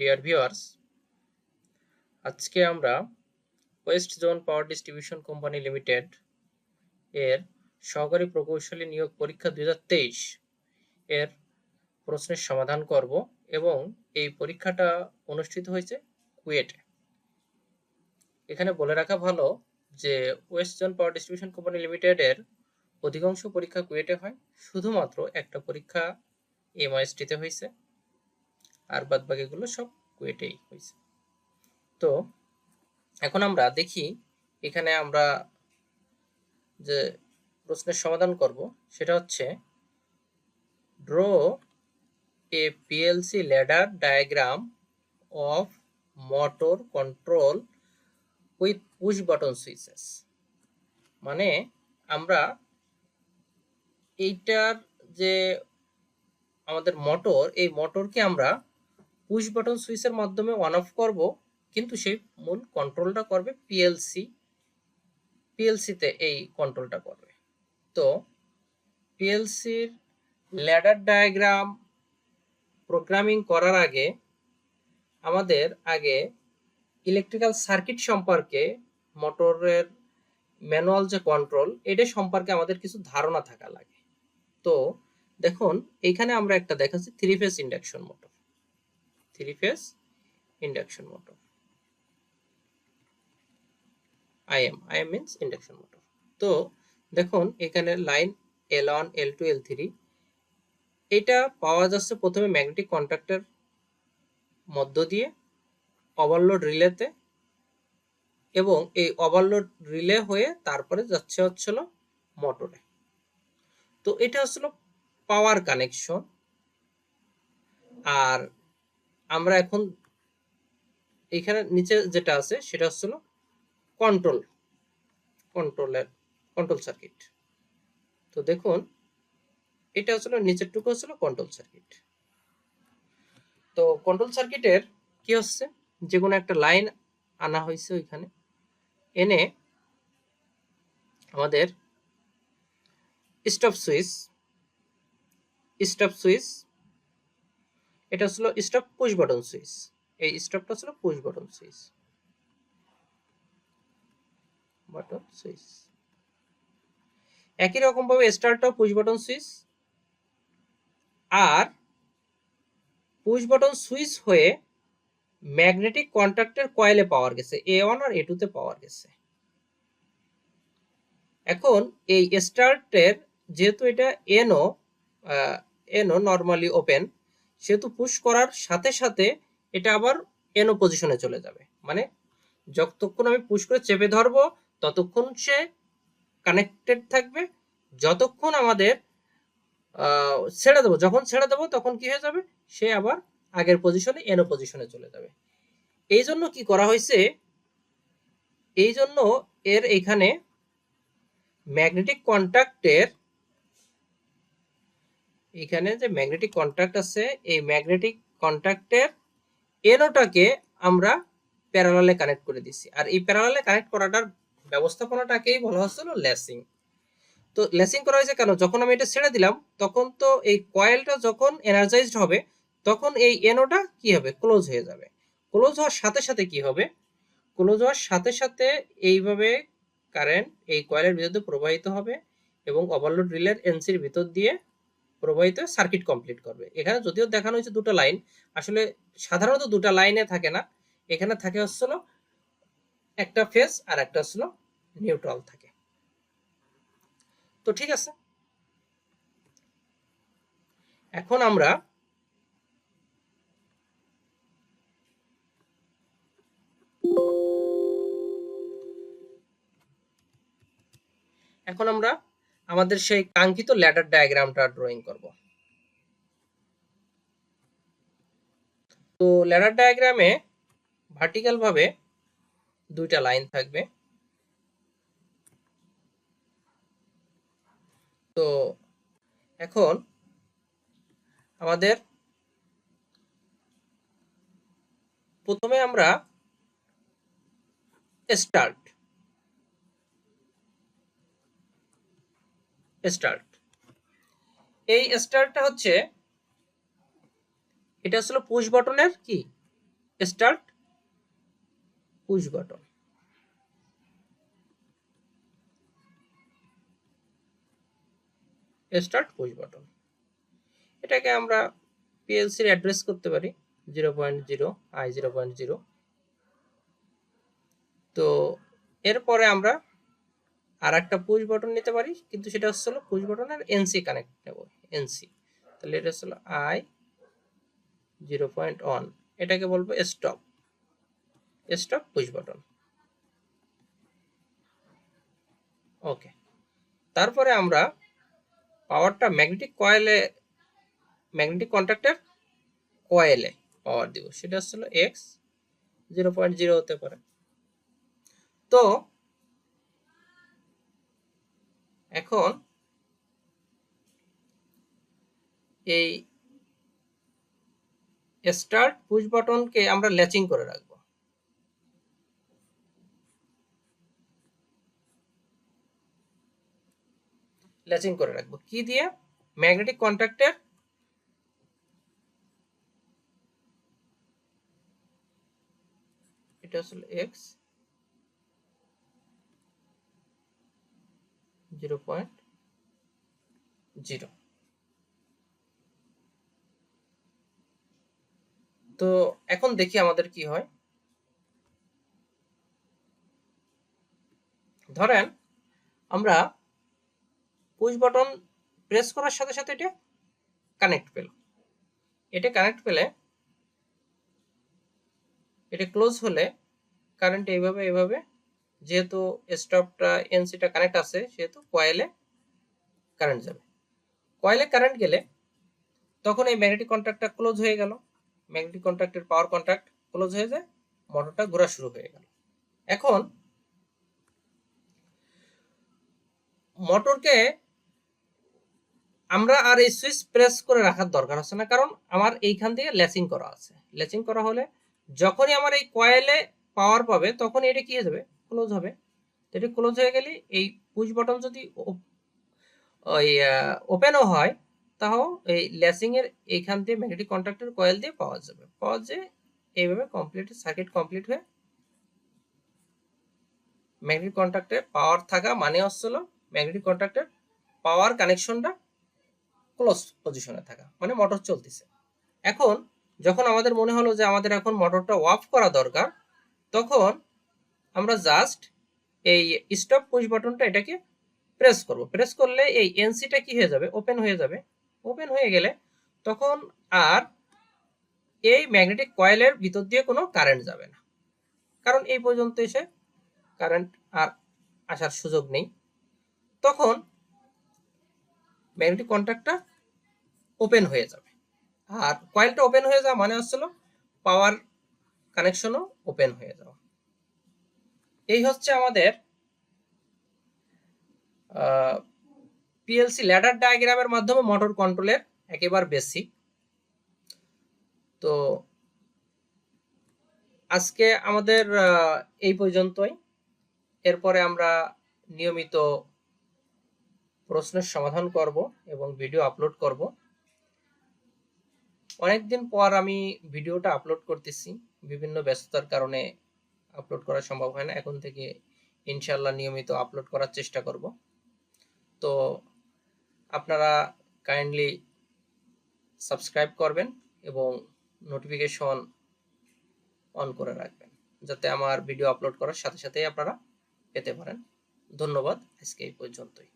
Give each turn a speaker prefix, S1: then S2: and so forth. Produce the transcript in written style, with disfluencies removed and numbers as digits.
S1: Dear viewers, আজকে আমরা West zone power distribution company limited এর সহকারী প্রকৌশলী নিয়োগ পরীক্ষা 2023 এর প্রশ্নের সমাধান করব এবং এই পরীক্ষাটা অনুষ্ঠিত হয়েছে কুয়েটে। এখানে বলে রাখা ভালো যে West zone power distribution company limited এর অধিকাংশ পরীক্ষা কুয়েটে হয়, শুধুমাত্র একটা পরীক্ষা এমআইএসটিতে হয়েছে, আর বাদ বাকিগুলো সব কুয়েটেই হয়েছে। তো এখন আমরা দেখি এখানে আমরা যে প্রশ্নের সমাধান করব সেটা হচ্ছে draw A PLC ladder diagram of motor control with push button switches. মানে আমরা এইটার যে আমাদের মোটর, এই মোটরকে আমরা পুশ বাটন সুইচের মাধ্যমে অন অফ করব, কিন্তু সেই মূল কন্ট্রোলটা করবে পিএলসিতে এই কন্ট্রোলটা করবে। তো পিএলসির ল্যাডার ডায়াগ্রাম প্রোগ্রামিং করার আগে আমাদের ইলেকট্রিক্যাল সার্কিট সম্পর্কে, মোটরের ম্যানুয়াল যে কন্ট্রোল, এটা সম্পর্কে আমাদের কিছু ধারণা থাকা লাগে। তো দেখুন এইখানে আমরা একটা দেখাচ্ছি three phase induction motor. IM means induction motor. তো দেখুন এখানে লাইন L1 L2 L3 এটা পাওয়া যাচ্ছে প্রথমে ম্যাগনেটিক কন্ট্যাক্টের মধ্য দিয়ে ওভারলোড রিলেতে, এবং এই ওভারলোড রিলে হয়ে তারপরে যাচ্ছে হচ্ছিল মোটরে। তো এটা হচ্ছিল পাওয়ার কানেকশন। আর আমরা এখন এখানে নিচে যেটা আছে সেটা হচ্ছিল কন্ট্রোল সার্কিট। তো দেখুন এটা হচ্ছিল নিচেরটুকু হচ্ছিল কন্ট্রোল সার্কিট। তো কন্ট্রোল সার্কিটের কি হচ্ছে, যে কোনো একটা লাইন আনা হয়েছে ওইখানে এনে আমাদের স্টপ সুইচ এটা ছিল স্টপ পুশ বাটন সুইচ। এই স্টপটা ছিল পুশ বাটন সুইচ। একই রকম ভাবে স্টার্টটাও পুশ বাটন সুইচ, আর পুশ বাটন সুইচ হয়ে ম্যাগনেটিক কন্ট্যাক্টের কয়েলে পাওয়ার গেছে, A1 আর A2 তে পাওয়ার গেছে। এখন এই স্টার্টের যেহেতু এটা এনো নরমালি ওপেন, সেহেতু পুশ করার সাথে সাথে এটা আবার এনো পজিশনে চলে যাবে। মানে যতক্ষণ আমি পুশ করে চেপে ধরবো ততক্ষণ সে কানেক্টেড থাকবে, যতক্ষণ আমাদের ছেড়ে দেবো, যখন ছেড়ে দেবো তখন কি হয়ে যাবে, সে আবার আগের পজিশনে এনো পজিশনে চলে যাবে। এই জন্য কি করা হয়েছে, এই জন্য এর এখানে ম্যাগনেটিক কন্ট্যাক্টের এখানে যে ম্যাগনেটিক কন্ট্যাক্ট আছে, এই ম্যাগনেটিক কন্ট্যাক্টের এনোটাকে আমরা প্যারালালে কানেক্ট করে দিচ্ছি। আর এই প্যারালালে কানেক্ট করাটার ব্যবস্থাপনাটাকেই বলা হচ্ছিল লেসিং। তো লেসিং করা হয়েছে কেন, যখন আমি এটা ছেড়ে দিলাম তখন তো এই কয়েলটা যখন এনার্জাইজড হবে তখন এই এনোটা কি হবে, ক্লোজ হয়ে যাবে। ক্লোজ হওয়ার সাথে সাথে কি হবে, ক্লোজ হওয়ার সাথে সাথে এইভাবে কারেন্ট এই কয়েলের ভিতর দিয়ে প্রবাহিত হবে এবং ওভারলোড রিলের এনসির ভিতর দিয়ে প্রবাহিত সার্কিট কমপ্লিট করবে। এখানে যদিও দেখানো হয়েছে দুটো লাইন, আসলে সাধারণত দুটো লাইনে থাকে না, এখানে থাকে হচ্ছিল একটা ফেজ আর একটা হচ্ছিল নিউট্রাল থাকে। তো ঠিক আছে, এখন আমরা আমাদের সেই কাঙ্ক্ষিত ল্যাডার ডায়াগ্রামটা ড্রয়িং করব। তো ল্যাডার ডায়াগ্রামে ভার্টিক্যাল ভাবে দুইটা লাইন থাকবে। তো এখন আমাদের প্রথমে আমরা স্টার্ট এই স্টার্টটা হচ্ছে, এটা আসলে পুশ বাটনের কি start push button. Start push button এটাকে আমরা পিএলসির অ্যাড্রেস করতে পারি 0.0 i0.0। তো এরপরে আমরা আর একটা পুশ বাটন নিতে পারি, কিন্তু সেটা হচ্ছে পুশ বাটনের এনসি কানেক্ট নেব, এনসি। তাহলে এটা হচ্ছে i0.1, এটাকে বলবো স্টপ, স্টপ পুশ বাটন। ওকে, তারপরে আমরা পাওয়ারটা ম্যাগনেটিক কয়েলে, ম্যাগনেটিক কন্ট্যাক্টের কয়েলে পাওয়ার দিব, সেটা হচ্ছে এক্স 0.0 হতে পারে। তো এখন এই স্টার্ট পুশ বাটনকে আমরা ল্যাচিং করে রাখবো। ল্যাচিং করে রাখবো কি দিয়ে? ম্যাগনেটিক কন্ট্যাক্টের এটা হচ্ছে এক্স 0.0। তো এখন দেখি আমাদের কি হয়। ধরেন আমরা পুশ বাটন প্রেস করার সাথে সাথে এটা কানেক্ট পেল, এটা কানেক্ট পেলে এটা ক্লোজ হলে কারেন্ট এইভাবে এইভাবে, যেহেতু স্টপটা এনসিটা কানেক্ট আছে সেহেতু কয়েলে কারেন্ট যাবে। কয়েলে কারেন্ট গেলে তখন এই ম্যাগনেটিক কন্ট্যাক্টটা ক্লোজ হয়ে গেল, ম্যাগনেটিক কন্ট্যাক্টের পাওয়ার কন্ট্যাক্ট ক্লোজ হয়ে যায়, মোটরটা ঘোরা শুরু হয়ে গেল। এখন মোটরকে আমরা আর এই সুইচ প্রেস করে রাখার দরকার হচ্ছে না, কারণ আমার এইখান থেকে ল্যাচিং করা আছে। ল্যাচিং করা হলে যখনই আমার এই কয়েলে পাওয়ার পাবে তখন এটা কি হয়ে যাবে? ক্লোজ হবে। এটা ক্লোজ হয়ে গেলে এই পুশ বাটন যদি ওই ওপেনও হয়, তাও এই ল্যাচিং এর এইখান দিয়ে ম্যাগনেটিক কন্ট্যাক্টের কয়েল দিয়ে পাওয়া যাবে, পাওয়া যায় এইভাবে কমপ্লিট সার্কিট কমপ্লিট হয়ে ম্যাগনেটিক কন্ট্যাক্টে পাওয়ার থাকা মানে হচ্ছিল ম্যাগনেটিক কন্ট্যাক্টের পাওয়ার কানেকশনটা ক্লোজ পজিশনে থাকা, মানে মোটর চলতেছে। এখন যখন আমাদের মনে হলো যে আমাদের এখন মোটরটা অফ করা দরকার, তখন আমরা জাস্ট এই স্টপ পুশ বাটনটা এটাকে প্রেস করব। প্রেস করলে এই এনসিটা কি হয়ে যাবে? ওপেন হয়ে যাবে। ওপেন হয়ে গেলে তখন আর এই ম্যাগনেটিক কয়েলের ভিতর দিয়ে কোনো কারেন্ট যাবে না, কারণ এই পর্যন্ত এসে কারেন্ট আর আসার সুযোগ নেই। তখন ম্যাগনেটিক কন্ট্যাক্টটা ওপেন হয়ে যাবে, আর কয়েলটা ওপেন হয়ে যাওয়া মানে হচ্ছিল পাওয়ার কানেকশনও ওপেন হয়ে যাওয়া। এই হচ্ছে আমাদের পিএলসি ল্যাডার ডায়াগ্রামের মাধ্যমে মোটর কন্ট্রোলের একেবারে বেসিক। তো আজকে আমাদের এই পর্যন্তই। এরপরে আমরা নিয়মিত প্রশ্নের সমাধান করব এবং ভিডিও আপলোড করব। অনেকদিন পর আমি ভিডিওটা আপলোড করতেছি, বিভিন্ন ব্যস্ততার কারণে আপলোড করা সম্ভব হয় না। এখন থেকে ইনশাল্লাহ নিয়মিত আপলোড করার চেষ্টা করব। তো আপনারা কাইন্ডলি সাবস্ক্রাইব করবেন এবং নোটিফিকেশন অন করে রাখবেন, যাতে আমার ভিডিও আপলোড করার সাথে সাথেই আপনারা পেতে পারেন। ধন্যবাদ, আজকে এই পর্যন্তই।